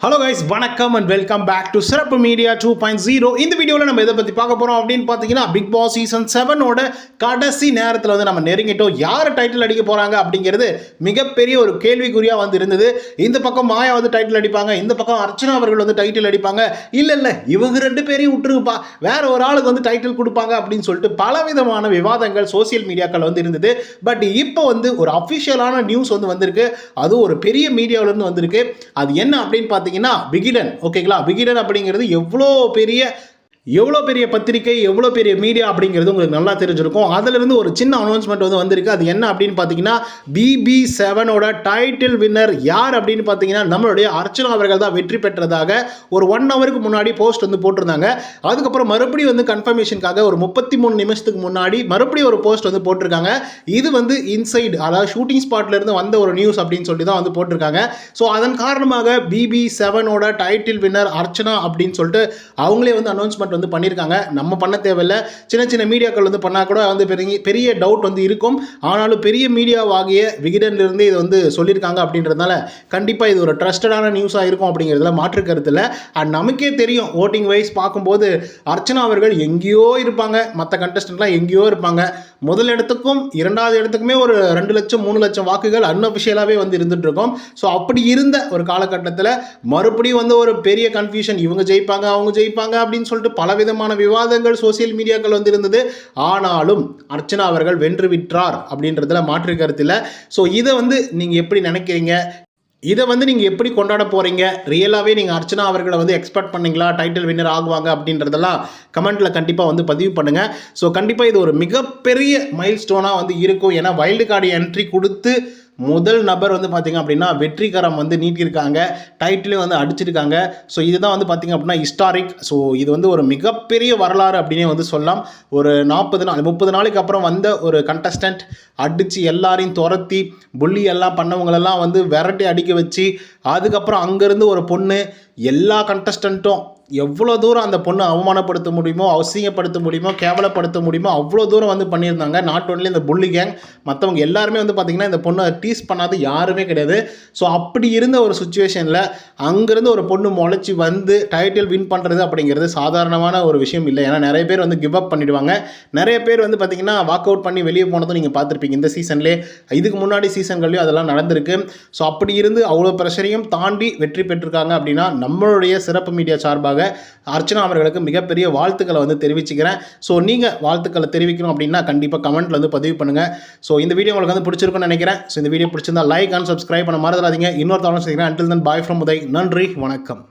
Hello guys, வணக்கம் and welcome back to சிறப்பு media 2.0. இந்த வீடியோவில் நம்ம எதை பற்றி பார்க்க போகிறோம் அப்படின்னு பார்த்தீங்கன்னா, பிக் பாஸ் சீசன் 7ஓட கடைசி நேரத்தில் வந்து நம்ம நெருங்கிட்டோம். யார் டைட்டில் அடிக்க போகிறாங்க அப்படிங்கிறது மிகப்பெரிய ஒரு கேள்விக்குறியாக வந்து இருந்தது. இந்த பக்கம் மாயா வந்து டைட்டில் அடிப்பாங்க, இந்த பக்கம் அர்ச்சனா அவர்கள் வந்து டைட்டில் அடிப்பாங்க. இல்லை இவங்க ரெண்டு பேரையும் விட்டுருப்பா, வேற ஒரு ஆளுக்கு வந்து டைட்டில் கொடுப்பாங்க அப்படின்னு சொல்லிட்டு பலவிதமான விவாதங்கள் சோசியல் மீடியாக்கள் வந்து இருந்தது. பட் இப்போ வந்து ஒரு அஃபிஷியலான நியூஸ் வந்து வந்திருக்கு. அது ஒரு பெரிய மீடியாவிலேருந்து வந்திருக்கு. அது என்ன அப்படின்னு பார்த்தீங்கன்னா, விகிடன். ஓகேங்களா, விகிடன் அப்படிங்கிறது எவ்வளோ பெரிய பத்திரிகை, எவ்வளோ பெரிய மீடியா அப்படிங்கிறது உங்களுக்கு நல்லா தெரிஞ்சிருக்கும். அதிலிருந்து ஒரு சின்ன அனௌன்ஸ்மெண்ட் வந்து வந்திருக்கு. அது என்ன அப்படின்னு பார்த்தீங்கன்னா, BB7ஓட டைட்டில் வின்னர் யார் அப்படின்னு பார்த்தீங்கன்னா, நம்மளுடைய அர்ச்சனா அவர்கள் தான் வெற்றி பெற்றதாக ஒரு 1 ஹவருக்கு முன்னாடி போஸ்ட் வந்து போட்டிருந்தாங்க. அதுக்கப்புறம் மறுபடியும் வந்து கன்ஃபர்மேஷனுக்காக ஒரு 33 நிமிஷத்துக்கு முன்னாடி மறுபடியும் ஒரு போஸ்ட் வந்து போட்டிருக்காங்க. இது வந்து இன்சைடு, அதாவது ஷூட்டிங் ஸ்பாட்லேருந்து வந்த ஒரு நியூஸ் அப்படின்னு சொல்லி தான் வந்து போட்டிருக்காங்க. ஸோ அதன் காரணமாக BB7ஓட டைட்டில் வின்னர் அர்ச்சனா அப்படின்னு சொல்லிட்டு அவங்களே வந்து அனௌன்ஸ்மெண்ட் வந்து பண்ணியிருக்காங்க. நம்ம பண்ண தேவையில்லை, சின்ன மீடியாக்கள் வந்து பண்ணால் கூட வந்து பெரிய டவுட் வந்து இருக்கும். ஆனாலும் பெரிய மீடியாவாகிய விகிடன்லேருந்து இது வந்து சொல்லியிருக்காங்க அப்படின்றதுனால கண்டிப்பாக இது ஒரு ட்ரஸ்டடான நியூஸாக இருக்கும் அப்படிங்கிறதுல மாற்று கருத்து இல்லை. அண்ட் நமக்கே தெரியும், ஓட்டிங் வைஸ் பார்க்கும்போது அர்ச்சனா அவர்கள் எங்கேயோ இருப்பாங்க, மற்ற கண்டஸ்டன்ட்லாம் எங்கேயோ இருப்பாங்க. முதல் இடத்துக்கும் 2வது இடத்துக்குமே ஒரு 2 லட்சம் 3 லட்சம் வாக்குகள் அன்அஃபிஷியலாகவே வந்து இருந்துட்டு இருக்கோம். ஸோ அப்படி இருந்த ஒரு காலகட்டத்தில் மறுபடியும் வந்து ஒரு பெரிய கன்ஃபியூஷன், இவங்க ஜெயிப்பாங்க அவங்க ஜெயிப்பாங்க அப்படின்னு சொல்லிட்டு பலவிதமான விவாதங்கள் சோசியல் மீடியாக்கள் வந்து இருந்தது. ஆனாலும் அர்ச்சனா அவர்கள் வென்று விட்டார் அப்படின்றதுல மாற்று கருத்து இல்லை. ஸோ இதை வந்து நீங்கள் எப்படி நினைக்கிறீங்க? இதை வந்து நீங்கள் எப்படி கொண்டாட போகிறீங்க? ரியலாகவே நீங்கள் அர்ச்சனா அவர்களை வந்து எக்ஸ்பெக்ட் பண்ணீங்களா டைட்டில் வின்னர் ஆகுவாங்க அப்படின்றதெல்லாம் கமெண்ட்டில் கண்டிப்பாக வந்து பதிவு பண்ணுங்கள். ஸோ கண்டிப்பாக இது ஒரு மிகப்பெரிய மைல் ஸ்டோனாக வந்து இருக்கும். ஏன்னா வைல்டு கார்டு என்ட்ரி கொடுத்து முதல் நபர் வந்து பார்த்திங்க அப்படின்னா வெற்றிகரம் வந்து நீட்டியிருக்காங்க, டைட்டிலும் வந்து அடிச்சிருக்காங்க. ஸோ இதுதான் வந்து பார்த்திங்க அப்படின்னா ஹிஸ்டாரிக். ஸோ இது வந்து ஒரு மிகப்பெரிய வரலாறு அப்படின்னே வந்து சொல்லலாம். ஒரு 30 நாளைக்கு அப்புறம் வந்த ஒரு கண்டஸ்டன்ட் அடித்து எல்லாரையும் துரத்தி புள்ளி எல்லாம் பண்ணவங்களெல்லாம் வந்து விரட்டி அடிக்க வச்சு, அதுக்கப்புறம் அங்கேருந்து ஒரு பொண்ணு எல்லா கண்டஸ்டண்ட்டும் எவ்வளோ தூரம் அந்த பொண்ணு அவமானப்படுத்த முடியுமோ, அசிங்கப்படுத்த முடியுமோ, கேவலப்படுத்த முடியுமோ அவ்வளோ தூரம் வந்து பண்ணியிருந்தாங்க. நாட் ஒன்லி இந்த புள்ளி கேங், மற்றவங்க எல்லாருமே வந்து பார்த்திங்கன்னா இந்த பொண்ணை டீஸ் பண்ணாது யாருமே கிடையாது. ஸோ அப்படி இருந்த ஒரு சுச்சுவேஷனில் அங்கேருந்து ஒரு பொண்ணு முளைச்சி வந்து டைட்டில் வின் பண்ணுறது அப்படிங்கிறது சாதாரணமான ஒரு விஷயம் இல்லை. ஏன்னா நிறைய பேர் வந்து கிவ் அப் பண்ணிவிடுவாங்க. நிறைய பேர் வந்து பார்த்திங்கன்னா வாக் அவுட் பண்ணி வெளியே போனதும் நீங்கள் பார்த்துருப்பீங்க இந்த சீசன்லேயே. இதுக்கு முன்னாடி சீசன்கள்லேயும் அதெல்லாம் நடந்திருக்கு. ஸோ அப்படி இருந்து அவ்வளோ ப்ரெஷரையும் தாண்டி வெற்றி பெற்றிருக்காங்க அப்படின்னா நம்மளுடைய சிறப்பு மீடியா சார்பாக அர்ச்சனா அவர்களுக்கு மிகப்பெரிய வாழ்த்துக்களை வந்து தெரிவிச்சுக்கிறேன். ஸோ நீங்கள் வாழ்த்துக்களை தெரிவிக்கணும் அப்படின்னா கண்டிப்பாக கமெண்ட்டில் வந்து பதிவு பண்ணுங்கள். ஸோ இந்த வீடியோ உங்களுக்கு வந்து பிடிச்சிருக்குன்னு நினைக்கிறேன். ஸோ இந்த வீடியோ பிடிச்சிருந்தா லைக் அண்ட் சப்ஸ்கிரைப் பண்ண மறந்துடாதீங்க. இன்னொரு தவணை செய்கிறேன். Until then bye from Uday. நன்றி, வணக்கம்.